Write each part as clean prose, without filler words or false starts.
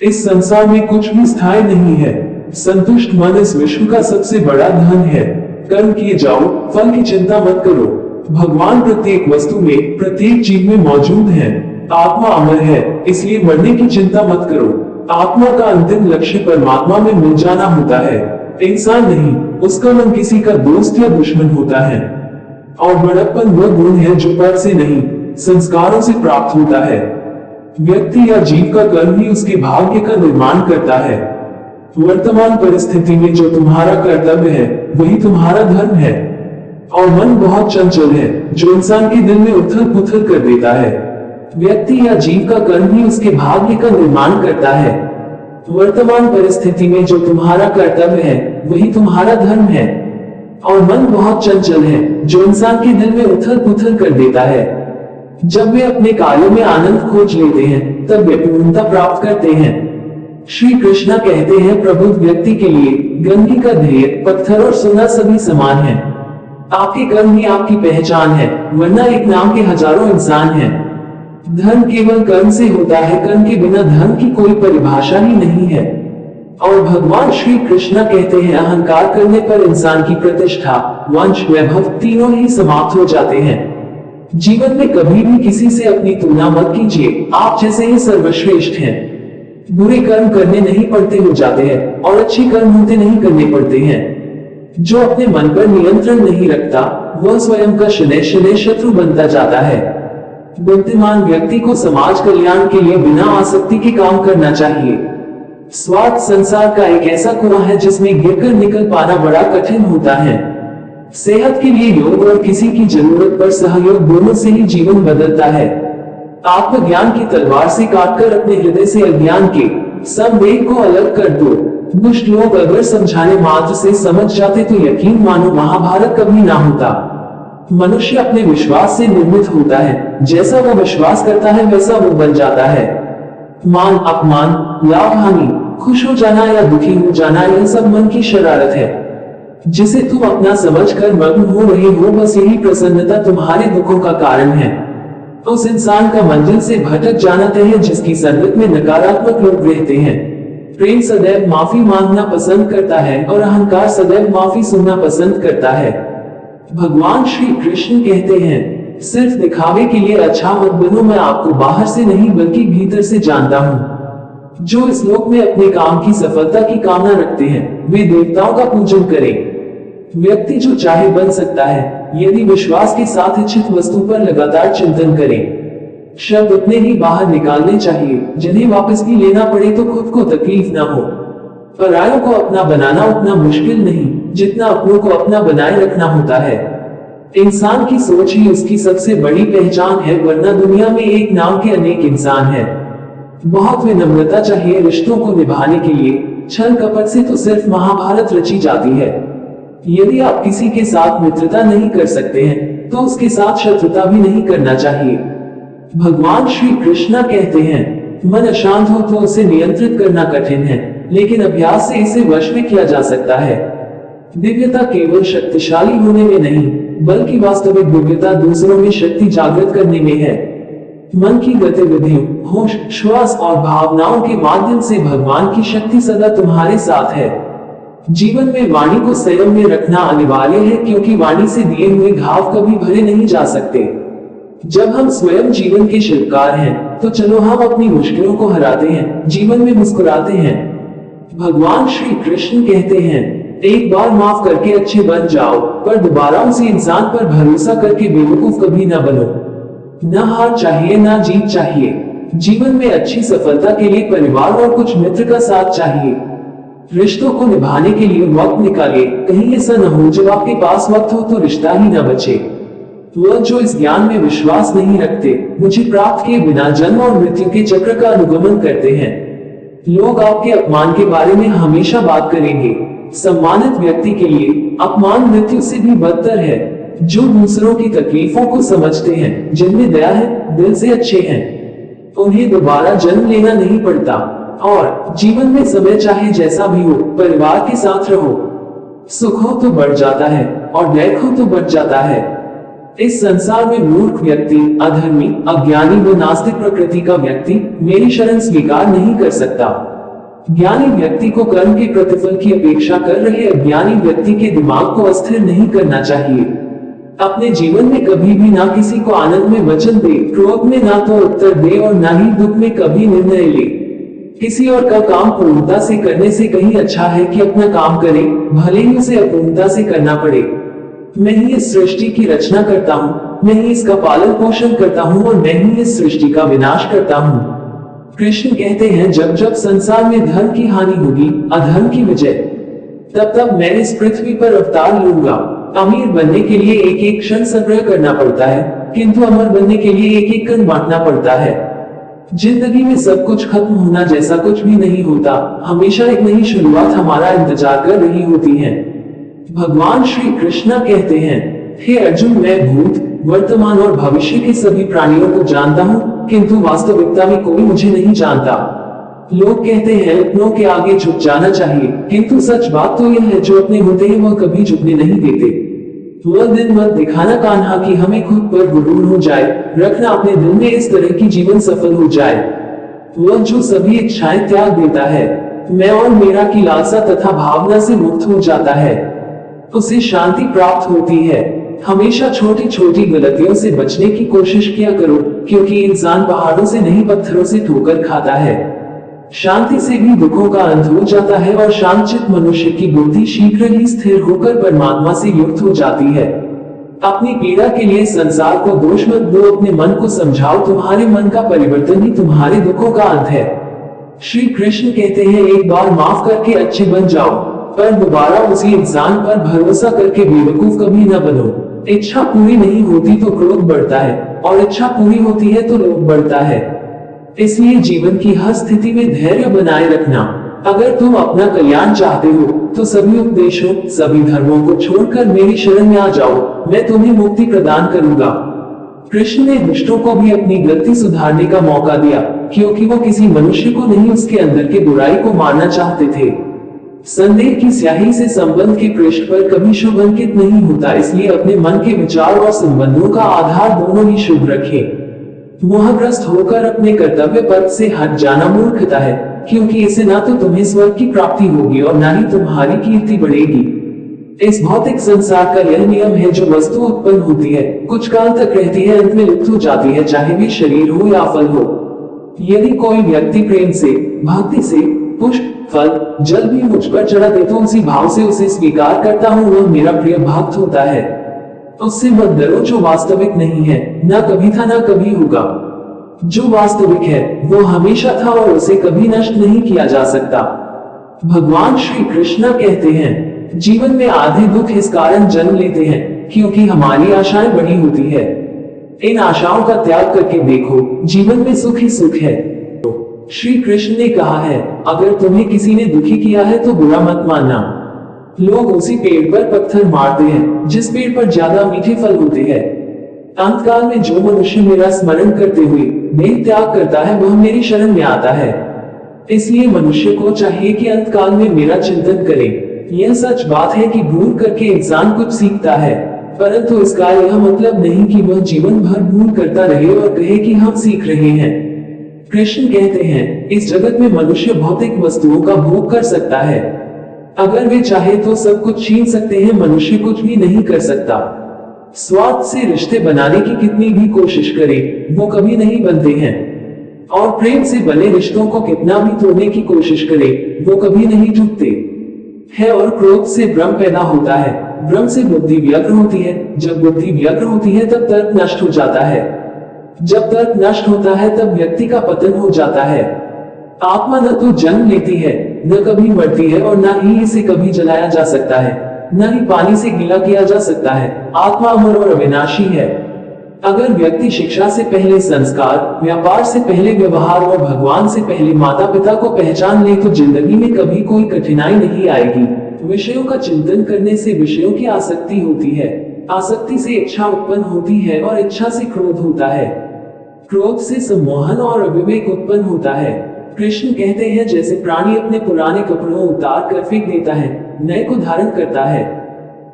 इस संसार में कुछ भी स्थायी नहीं है। संतुष्ट मन इस विश्व का सबसे बड़ा धन है। कर्म किए जाओ, फल की चिंता मत करो। भगवान प्रत्येक वस्तु में, प्रत्येक जीव में मौजूद है। आत्मा अमर है, इसलिए मरने की चिंता मत करो। आत्मा का अंतिम लक्ष्य परमात्मा में मिल जाना होता है, इंसान नहीं। उसका मन किसी का दोस्त या दुश्मन होता है। और बड़प्पन वह गुण है जो पर से नहीं, संस्कारों से प्राप्त होता है। व्यक्ति या जीव का कर्म ही उसके भाग्य का निर्माण करता है। वर्तमान परिस्थिति में जो तुम्हारा कर्तव्य है वही तुम्हारा धर्म है। और मन बहुत चंचल है, जो इंसान के दिल में उथल पुथल कर देता है। व्यक्ति या जीव का कर्म ही उसके भाग्य का निर्माण करता है। वर्तमान परिस्थिति में जो तुम्हारा कर्तव्य है वही तुम्हारा धर्म है। और मन बहुत चंचल है, जो इंसान के दिल में उथल पुथल कर देता है। जब वे अपने कार्यों में आनंद खोज लेते हैं तब वे पूर्णता प्राप्त करते हैं। श्री कृष्णा कहते हैं, प्रबुद्ध व्यक्ति के लिए गंदगी का ध्येय, पत्थर और सोना सभी समान है। आपके कर्म ही आपकी पहचान है, वरना एक नाम के हजारों इंसान हैं। धर्म केवल कर्म से होता है, कर्म के बिना धर्म की कोई परिभाषा ही नहीं है। और भगवान श्री कृष्णा कहते हैं, अहंकार करने पर इंसान की प्रतिष्ठा, वंश, वैभव तीनों ही समाप्त हो जाते हैं। जीवन में कभी भी किसी से अपनी तुलना मत कीजिए, आप जैसे ही सर्वश्रेष्ठ हैं। बुरे कर्म करने नहीं पड़ते हो जाते हैं और अच्छे कर्म होते नहीं करने पड़ते हैं। जो अपने मन पर नियंत्रण नहीं रखता वह स्वयं का शनैः शनैः शत्रु बनता जाता है। बुद्धिमान व्यक्ति को समाज कल्याण के लिए बिना आसक्ति के काम करना चाहिए। स्वार्थ संसार का एक ऐसा कुआं है जिसमें गिरकर निकल पाना बड़ा कठिन होता है। सेहत के लिए योग और किसी की जरूरत पर सहयोग, दोनों से ही जीवन बदलता है। आत्मज्ञान की तलवार से काटकर अपने हृदय से अज्ञान के संवेग को अलग कर दो। दुष्ट लोग अगर समझाने मात्र से समझ जाते तो यकीन मानो महाभारत कभी ना होता। मनुष्य अपने विश्वास से निर्मित होता है, जैसा वो विश्वास करता है वैसा वो बन जाता है। मान अपमान, लाभ हानि, खुश हो जाना या दुखी हो जाना, यह सब मन की शरारत है जिसे तुम अपना समझकर मग्न हो रहे हो। बस यही प्रसन्नता तुम्हारे दुखों का कारण है। उस इंसान का मंजिल से भटक जाना तय है जिसकी संगत में नकारात्मक लोग रहते हैं। प्रेम सदैव माफी मांगना पसंद करता है और अहंकार सदैव माफी सुनना पसंद करता है। भगवान श्री कृष्ण कहते हैं, सिर्फ दिखावे के लिए अच्छा मत बनो, मैं आपको बाहर से नहीं बल्कि भीतर से जानता हूँ। जो इस लोक में अपने काम की सफलता की कामना रखते हैं वे देवताओं का पूजन करें। व्यक्ति जो चाहे बन सकता है यदि विश्वास के साथ इच्छित वस्तु पर लगातार चिंतन करे। शब्द उतने ही बाहर निकालने चाहिए जिन्हें वापस भी लेना पड़े तो खुद को तकलीफ ना हो। परायों को अपना बनाना उतना मुश्किल नहीं जितना अपनों को अपना बनाए रखना होता है। इंसान की सोच ही उसकी सबसे बड़ी पहचान है, वरना दुनिया में एक नाम के अनेक इंसान हैं। बहुत विनम्रता चाहिए रिश्तों को निभाने के लिए, छल कपट से तो सिर्फ महाभारत रची जाती है। यदि आप किसी के साथ मित्रता नहीं कर सकते हैं तो उसके साथ शत्रुता भी नहीं करना चाहिए। भगवान श्री कृष्णा कहते हैं, मन अशांत हो तो उसे नियंत्रित करना कठिन है, लेकिन अभ्यास से इसे वश में किया जा सकता है। दिव्यता केवल शक्तिशाली होने में नहीं बल्कि वास्तविक दिव्यता दूसरों में शक्ति जागृत करने में है। मन की गतिविधियों, होश, श्वास और भावनाओं के माध्यम से भगवान की शक्ति सदा तुम्हारे साथ है। जीवन में वाणी को संयम में रखना अनिवार्य है, क्योंकि वाणी से दिए हुए घाव कभी भरे नहीं जा सकते। जब हम स्वयं जीवन के शिल्पकार हैं तो चलो हम अपनी मुश्किलों को हराते हैं, जीवन में मुस्कुराते हैं। भगवान श्री कृष्ण कहते हैं, एक बार माफ करके अच्छे बन जाओ, पर दोबारा उसी इंसान पर भरोसा करके बेवकूफ कभी न बनो। न हार चाहिए न जीत चाहिए। जीवन में अच्छी सफलता के लिए परिवार और कुछ मित्र का साथ चाहिए। रिश्तों को निभाने के लिए वक्त निकालिए, कहीं ऐसा न हो जब आपके पास वक्त हो तो रिश्ता ही न बचे। वह जो इस ज्ञान में विश्वास नहीं रखते मुझे प्राप्त किए बिना जन्म और मृत्यु के चक्र का अनुगमन करते हैं। लोग आपके अपमान के बारे में हमेशा बात करेंगे। सम्मानित व्यक्ति के लिए अपमान मृत्यु से भी बदतर है। जो दूसरों की तकलीफों को समझते हैं, जिनमें दया है, दिल से अच्छे हैं, उन्हें दोबारा जन्म लेना नहीं पड़ता। और जीवन में समय चाहे जैसा भी हो, परिवार के साथ रहो। सुख हो तो बढ़ जाता है और दैख हो तो बढ़ जाता है। इस संसार में मूर्ख व्यक्ति, अधर्मी, अज्ञानी व नास्तिक प्रकृति का व्यक्ति मेरी शरण स्वीकार नहीं कर सकता। ज्ञानी व्यक्ति को कर्म के प्रतिफल की अपेक्षा कर रहे अज्ञानी व्यक्ति के दिमाग को अस्थिर नहीं करना चाहिए। अपने जीवन में कभी भी ना किसी को आनंद में वचन दे, क्रोध में ना तो उत्तर दे और ना ही दुख में कभी निर्णय ले। किसी और का काम पूर्णता से करने से कहीं अच्छा है कि अपना काम करे, भले ही उसे अपूर्णता से करना पड़े। मैं ही इस सृष्टि की रचना करता हूँ, मैं ही इसका पालन पोषण करता हूँ और मैं ही इस सृष्टि का विनाश करता हूँ। कृष्ण कहते हैं, जब जब संसार में धर्म की हानि होगी, अधर्म की विजय, तब तब मैं इस पृथ्वी पर अवतार लूंगा। अमीर बनने के लिए एक एक क्षण संग्रह करना पड़ता है, किंतु अमर बनने के लिए एक एक कण बांटना पड़ता है। जिंदगी में सब कुछ खत्म होना जैसा कुछ भी नहीं होता, हमेशा एक नई शुरुआत हमारा इंतजार कर रही होती है। भगवान श्री कृष्ण कहते हैं, हे अर्जुन, मैं भूत, वर्तमान और भविष्य के सभी प्राणियों को जानता हूँ, किंतु वास्तविकता में कोई मुझे नहीं जानता। लोग कहते हैं अपनों के आगे झुक जाना चाहिए, किंतु सच बात तो यह है, जो अपने होते हैं वह कभी झुकने नहीं देते। वह दिन मत दिखाना कान्हा कि हमें खुद पर गुरूर हो जाए, रखना अपने दिल में इस तरह की जीवन सफल हो जाए। वह जो सभी इच्छाएं त्याग देता है, मैं और मेरा की लालसा तथा भावना से मुक्त हो जाता है, उसे शांति प्राप्त होती है। हमेशा छोटी छोटी गलतियों से बचने की कोशिश किया करो, क्योंकि इंसान पहाड़ों से नहीं पत्थरों से ठोकर खाता है। शांति से भी दुखों का अंत हो जाता है और शांतचित्त मनुष्य की बुद्धि शीघ्र ही स्थिर होकर परमात्मा से युक्त हो जाती है। अपनी पीड़ा के लिए संसार को दोष मत दो, अपने मन को समझाओ, तुम्हारे मन का परिवर्तन ही तुम्हारे दुखों का अंत है। श्री कृष्ण कहते हैं, एक बार माफ करके अच्छे बन जाओ, पर दोबारा उसी इंसान पर भरोसा करके बेवकूफ कभी न बनो। इच्छा पूरी नहीं होती तो क्रोध बढ़ता है, और इच्छा पूरी होती है तो लोभ बढ़ता है। इसलिए जीवन की हर स्थिति में धैर्य बनाए रखना। अगर तुम अपना कल्याण चाहते हो तो सभी उपदेशों, सभी धर्मों को छोड़कर मेरी शरण में आ जाओ, मैं तुम्हें मुक्ति प्रदान करूंगा। कृष्ण ने दुष्टों को भी अपनी गलती सुधारने का मौका दिया, क्योंकि वो किसी मनुष्य को नहीं, उसके अंदर के बुराई को मारना चाहते थे। संदेह की स्याही से संबंध के पृष्ठ पर कभी शुभ अंकित नहीं होता, इसलिए अपने मन के विचार और संबंधों का आधार दोनों ही शुभ रखें। मोहग्रस्त होकर अपने कर्तव्य पथ से हट जाना मूर्खता है, क्योंकि इससे ना तो तुम्हें स्वर्ग की प्राप्ति होगी और ना ही तुम्हारी कीर्ति बढ़ेगी। इस भौतिक संसार का यह नियम है, जो वस्तु उत्पन्न होती है, कुछ काल तक रहती है, अंत में लुप्त हो जाती है, चाहे वे शरीर हो या फल हो। यदि कोई व्यक्ति प्रेम से, भक्ति से पुष्प, फल, जल भी मुझ पर चढ़ा दे तो उसी भाव से उसे स्वीकार करता हूँ, वह मेरा प्रिय भक्त होता है। उससे मत डरो, जो वास्तविक नहीं है, ना कभी था ना कभी होगा। जो वास्तविक है वो हमेशा था और उसे कभी नष्ट नहीं किया जा सकता। भगवान श्री कृष्ण कहते हैं, जीवन में आधे दुख इस कारण जन्म लेते हैं क्योंकि हमारी आशाएं बड़ी होती है। इन आशाओं का त्याग करके देखो, जीवन में सुख ही सुख है। श्री कृष्ण ने कहा है, अगर तुम्हें किसी ने दुखी किया है तो बुरा मत मानना। लोग उसी पेड़ पर पत्थर मारते हैं जिस पेड़ पर ज्यादा मीठे फल होते हैं। अंतकाल में जो मनुष्य मेरा स्मरण करते हुए देह त्याग करता है, वह मेरी शरण में आता है। इसलिए मनुष्य को चाहिए कि अंतकाल में मेरा चिंतन करे। यह सच बात है कि भूल करके इंसान कुछ सीखता है, परंतु इसका यह मतलब नहीं कि वह जीवन भर भूल करता रहे और कहे कि हम सीख रहे हैं। कृष्ण कहते हैं, इस जगत में मनुष्य भौतिक वस्तुओं का भोग कर सकता है। अगर वे चाहे तो सब कुछ छीन सकते हैं, मनुष्य कुछ भी नहीं कर सकता। स्वार्थ से रिश्ते बनाने की कितनी भी कोशिश करे, वो कभी नहीं बनते हैं। और प्रेम से बने रिश्तों को कितना भी तोड़ने की कोशिश करे, वो कभी नहीं टूटते है। और क्रोध से भ्रम पैदा होता है, भ्रम से बुद्धि व्यग्र होती है, जब बुद्धि व्यग्र होती है तब तर्क नष्ट हो जाता है, जब तर्क नष्ट होता है तब व्यक्ति का पतन हो जाता है। आत्मा न तो जन्म लेती है, न कभी मरती है, और न ही इसे कभी जलाया जा सकता है, न ही पानी से गीला किया जा सकता है। आत्मा अमर और अविनाशी है। अगर व्यक्ति शिक्षा से पहले संस्कार, व्यापार से पहले व्यवहार और भगवान से पहले माता पिता को पहचान ले तो जिंदगी में कभी कोई कठिनाई नहीं आएगी। विषयों का चिंतन करने से विषयों की आसक्ति होती है, आसक्ति से इच्छा उत्पन्न होती है और इच्छा से क्रोध होता है, क्रोध से सम्मोहन और अविवेक उत्पन्न होता है। कृष्ण कहते हैं, जैसे प्राणी अपने पुराने कपड़ों उतार कर फेंक देता है, नए को धारण करता है,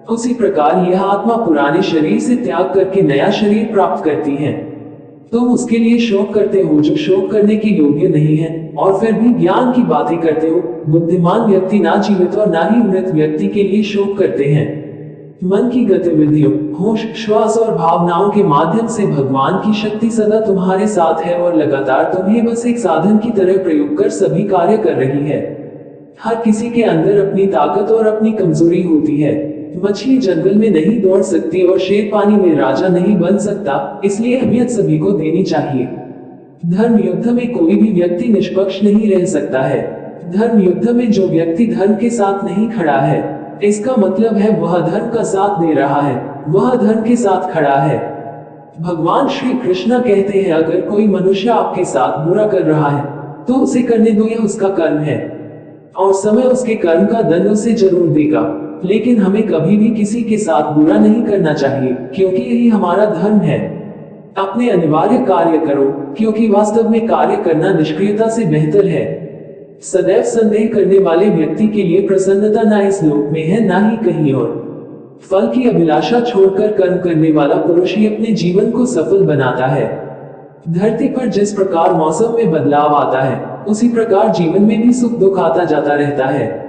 उसी प्रकार यह आत्मा पुराने शरीर से त्याग करके नया शरीर प्राप्त करती है। तुम उसके लिए शोक करते हो जो शोक करने के योग्य नहीं है, और फिर भी ज्ञान की बातें करते हो। बुद्धिमान व्यक्ति ना जीवित और ना ही मृत व्यक्ति के लिए शोक करते हैं। मन की गतिविधियों, होश, श्वास और भावनाओं के माध्यम से भगवान की शक्ति सदा तुम्हारे साथ है और लगातार तुम्हें बस एक साधन की तरह प्रयोग कर सभी कार्य कर रही है। हर किसी के अंदर अपनी ताकत और अपनी कमजोरी होती है। मछली जंगल में नहीं दौड़ सकती और शेर पानी में राजा नहीं बन सकता, इसलिए अहमियत सभी को देनी चाहिए। धर्म युद्ध में कोई भी व्यक्ति निष्पक्ष नहीं रह सकता है। धर्म युद्ध में जो व्यक्ति धर्म के साथ नहीं खड़ा है, इसका मतलब है वह धर्म का साथ दे रहा है, वह धर्म के साथ खड़ा है। भगवान श्री कृष्ण कहते हैं, अगर कोई मनुष्य आपके साथ बुरा कर रहा है तो उसे करने दो, यह उसका कर्म है और समय उसके कर्म का दंड उसे जरूर देगा। लेकिन हमें कभी भी किसी के साथ बुरा नहीं करना चाहिए, क्योंकि यही हमारा धर्म है। अपने अनिवार्य कार्य करो, क्योंकि वास्तव में कार्य करना निष्क्रियता से बेहतर है। सदैव संदेह करने वाले व्यक्ति के लिए प्रसन्नता ना इस लोक में है ना ही कहीं और। फल की अभिलाषा छोड़कर कर्म करने वाला पुरुष ही अपने जीवन को सफल बनाता है। धरती पर जिस प्रकार मौसम में बदलाव आता है, उसी प्रकार जीवन में भी सुख दुख आता जाता रहता है।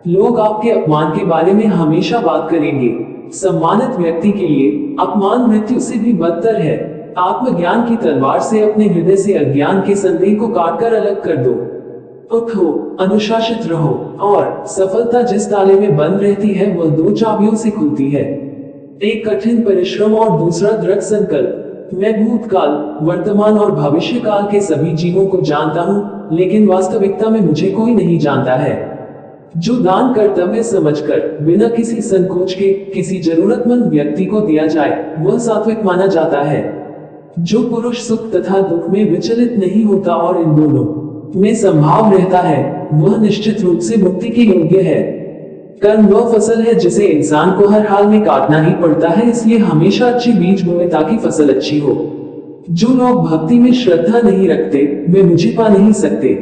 लोग आपके अपमान के बारे में हमेशा बात करेंगे। सम्मानित व्यक्ति के लिए अपमान मृत्यु से भी बदतर है। आत्मज्ञान की तलवार से अपने हृदय से अज्ञान के संदेह को काटकर अलग कर दो। उठो, अनुशासित रहो, और सफलता जिस ताले में बंद रहती है वह दो चाबियों से खुलती है। एक कठिन परिश्रम और दूसरा दृढ़ संकल्प। मैं भूतकाल, वर्तमान और भविष्य काल के सभी जीवों को जानता हूँ, लेकिन वास्तविकता में मुझे कोई नहीं जानता है। जो दान कर्तव्य समझकर बिना किसी संकोच के किसी जरूरतमंद व्यक्ति को दिया जाए, वह सात्विक माना जाता है। जो पुरुष सुख तथा दुख में विचलित नहीं होता और इन दोनों में संभाव रहता है, वह निश्चित रूप से मुक्ति के योग्य है। कर्म वह फसल है जिसे इंसान को हर हाल में काटना ही पड़ता है, इसलिए हमेशा अच्छी बीज बोए ताकि फसल अच्छी हो। जो लोग भक्ति में श्रद्धा नहीं रखते, वे मुझे पा नहीं सकते।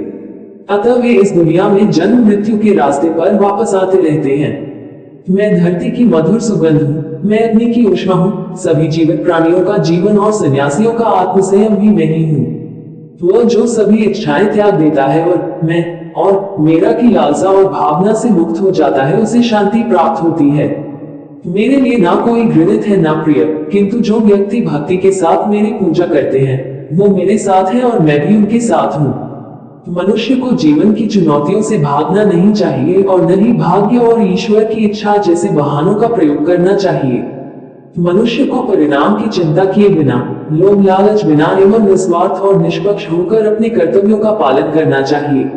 अतः वे इस दुनिया में जन्म मृत्यु के रास्ते पर वापस आते रहते हैं। मैं धरती की मधुर सुगंध हूँ, मैं अग्नि की ऊष्मा हूँ, सभी जीवित प्राणियों का जीवन और सन्यासियों का आत्मसंयम भी मैं ही हूँ। वह जो सभी इच्छाएं त्याग देता है और मैं और मेरा की लालसा और भावना से मुक्त हो जाता है, उसे शांति प्राप्त होती है। मेरे लिए ना कोई घृणित है ना प्रिय, किंतु जो व्यक्ति भक्ति के साथ मेरी पूजा करते हैं, वो मेरे साथ है और मैं भी उनके साथ हूँ। मनुष्य को जीवन की चुनौतियों से भागना नहीं चाहिए और न ही भाग्य और ईश्वर की इच्छा जैसे बहानों का प्रयोग करना चाहिए। मनुष्य को परिणाम की चिंता किए बिना, लोभ लालच बिना एवं निस्वार्थ और निष्पक्ष होकर अपने कर्तव्यों का पालन करना चाहिए।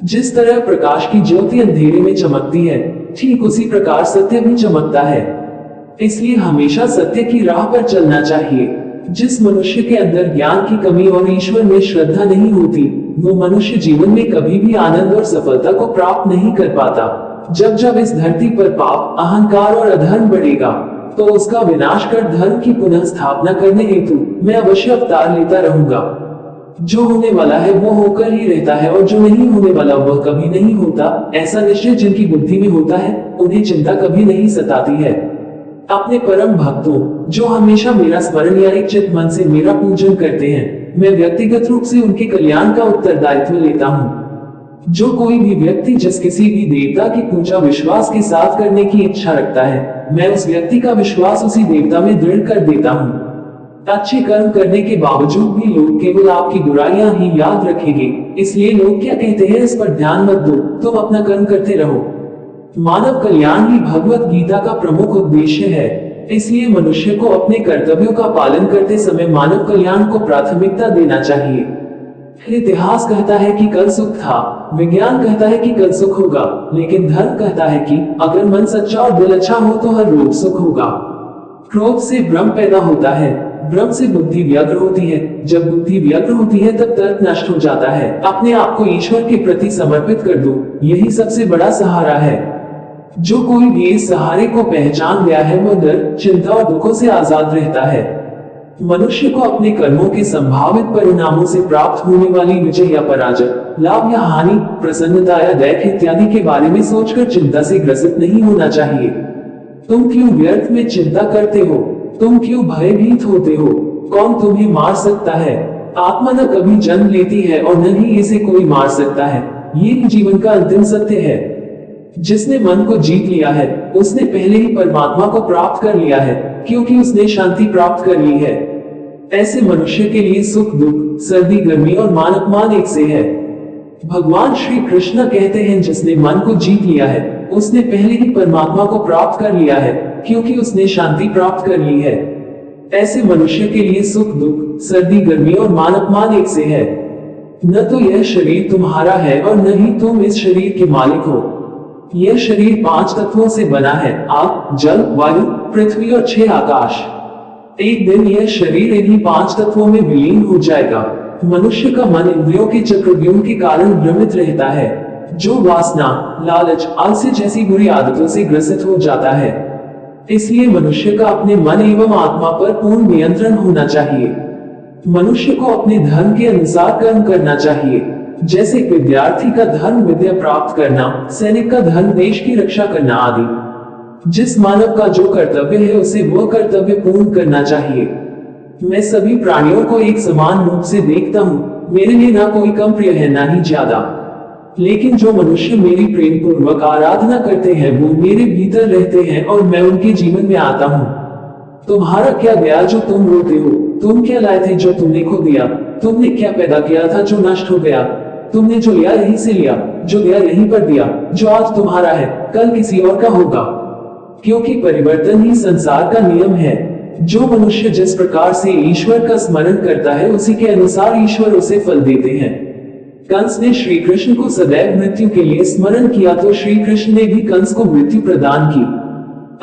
जिस तरह प्रकाश की ज्योति अंधेरे में चमकती है, ठीक उसी प्रकार सत्य भी चमकता है। इसलिए हमेशा सत्य की राह पर चलना चाहिए। जिस मनुष्य के अंदर ज्ञान की कमी और ईश्वर में श्रद्धा नहीं होती, वो मनुष्य जीवन में कभी भी आनंद और सफलता को प्राप्त नहीं कर पाता। जब जब इस धरती पर पाप, अहंकार और अधर्म बढ़ेगा, तो उसका विनाश कर धर्म की पुनः स्थापना करने हेतु मैं अवश्य अवतार लेता रहूंगा। जो होने वाला है वो होकर ही रहता है और जो नहीं होने वाला वह कभी नहीं होता। ऐसा निश्चय जिनकी बुद्धि में होता है, उन्हें चिंता कभी नहीं सताती है। अपने परम भक्तों, जो हमेशा मेरा स्मरण या एक चित्त मन से मेरा पूजन करते हैं, मैं व्यक्तिगत रूप से उनके कल्याण का उत्तरदायित्व लेता हूँ। जो कोई भी व्यक्ति जिस किसी भी देवता की पूजा विश्वास के साथ करने की इच्छा रखता है, मैं उस व्यक्ति का विश्वास उसी देवता में दृढ़ कर देता हूँ। अच्छे कर्म करने के बावजूद भी लोग केवल आपकी बुराइयां ही याद रखेंगे, इसलिए लोग क्या कहते हैं इस पर ध्यान मत दो, तुम अपना कर्म करते रहो। मानव कल्याण ही भगवत गीता का प्रमुख उद्देश्य है। इसलिए मनुष्य को अपने कर्तव्यों का पालन करते समय मानव कल्याण को प्राथमिकता देना चाहिए। इतिहास कहता है कि कल सुख था, विज्ञान कहता है कि कल सुख होगा, लेकिन धर्म कहता है कि अगर मन सच्चा और दिल अच्छा हो तो हर रोज सुख होगा। क्रोध से भ्रम पैदा होता है, भ्रम से बुद्धि व्यग्र होती है, जब बुद्धि व्यग्र होती है तब तर्क नष्ट हो जाता है। अपने आप को ईश्वर के प्रति समर्पित कर दो, यही सबसे बड़ा सहारा है। जो कोई भी इस सहारे को पहचान गया है, वह डर, चिंता और दुखों से आजाद रहता है। मनुष्य को अपने कर्मों के संभावित परिणामों से प्राप्त होने वाली विजय या पराजय, लाभ या हानि, प्रसन्नता या दैख इत्यादि के बारे में सोचकर चिंता से ग्रसित नहीं होना चाहिए। तुम क्यों व्यर्थ में चिंता करते हो? तुम क्यों भयभीत होते हो? कौन तुम्हें मार सकता है? आत्मा न कभी जन्म लेती है और न ही इसे कोई मार सकता है। ये ही जीवन का अंतिम सत्य है। जिसने मन को जीत लिया है, उसने पहले ही परमात्मा को प्राप्त कर लिया है, क्योंकि उसने शांति प्राप्त कर ली है। ऐसे मनुष्य के लिए सुख दुख, सर्दी गर्मी और मान अपमान एक से है। भगवान श्री कृष्ण कहते हैं, जिसने मन को जीत लिया है, उसने पहले ही परमात्मा को प्राप्त कर लिया है, क्योंकि उसने शांति प्राप्त कर ली है। ऐसे मनुष्य के लिए सुख दुख, सर्दी गर्मी और मान अपमान एक से है। न तो यह शरीर तुम्हारा है और न ही तुम इस शरीर के मालिक हो। यह शरीर 5 तत्वों से बना है, आग, जल, वायु, पृथ्वी और 6 आकाश। एक दिन यह शरीर इन्हीं 5 तत्वों में विलीन हो जाएगा। मनुष्य का मन इंद्रियों के चक्रव्यूह के कारण भ्रमित रहता है, जो वासना, लालच, आलस्य जैसी बुरी आदतों से ग्रसित हो जाता है। इसलिए मनुष्य का अपने मन एवं आत्मा पर पूर्ण नियंत्रण होना चाहिए। मनुष्य को अपने धर्म के अनुसार कर्म करना चाहिए। जैसे विद्यार्थी का धर्म विद्या प्राप्त करना, सैनिक का धर्म देश की रक्षा करना आदि। जिस मानव का जो कर्तव्य है, उसे वह कर्तव्य पूर्ण करना चाहिए। मैं सभी प्राणियों को एक समान रूप से देखता हूँ। मेरे लिए ना कोई कम प्रिय है ना ही ज्यादा। लेकिन जो मनुष्य मेरी प्रेम पूर्वक आराधना करते हैं, वो मेरे भीतर रहते हैं और मैं उनके जीवन में आता हूँ। तुम्हारा क्या गया जो तुम रोते हो? तुम क्या लाए थे जो तुमने खो दिया? तुमने क्या पैदा किया था जो नष्ट हो गया? तुमने जो लिया यहीं से लिया, जो दिया यहीं पर दिया। जो आज तुम्हारा है, कल किसी और का होगा, क्योंकि परिवर्तन ही संसार का नियम है। जो मनुष्य जिस प्रकार से ईश्वर का स्मरण करता है, उसी के अनुसार ईश्वर उसे फल देते हैं। कंस ने श्री कृष्ण को सदैव मृत्यु के लिए स्मरण किया, तो श्री कृष्ण ने भी कंस को मृत्यु प्रदान की।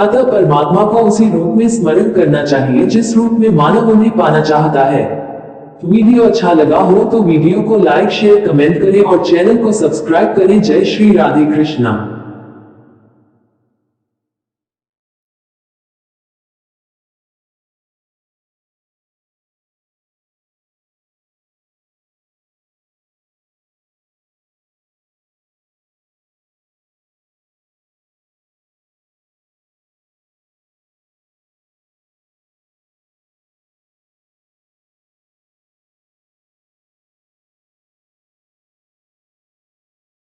अतः परमात्मा को उसी रूप में स्मरण करना चाहिए जिस रूप में मानव उन्हें पाना चाहता है। वीडियो अच्छा लगा हो तो वीडियो को लाइक, शेयर, कमेंट करें और चैनल को सब्सक्राइब करें। जय श्री राधे कृष्णा।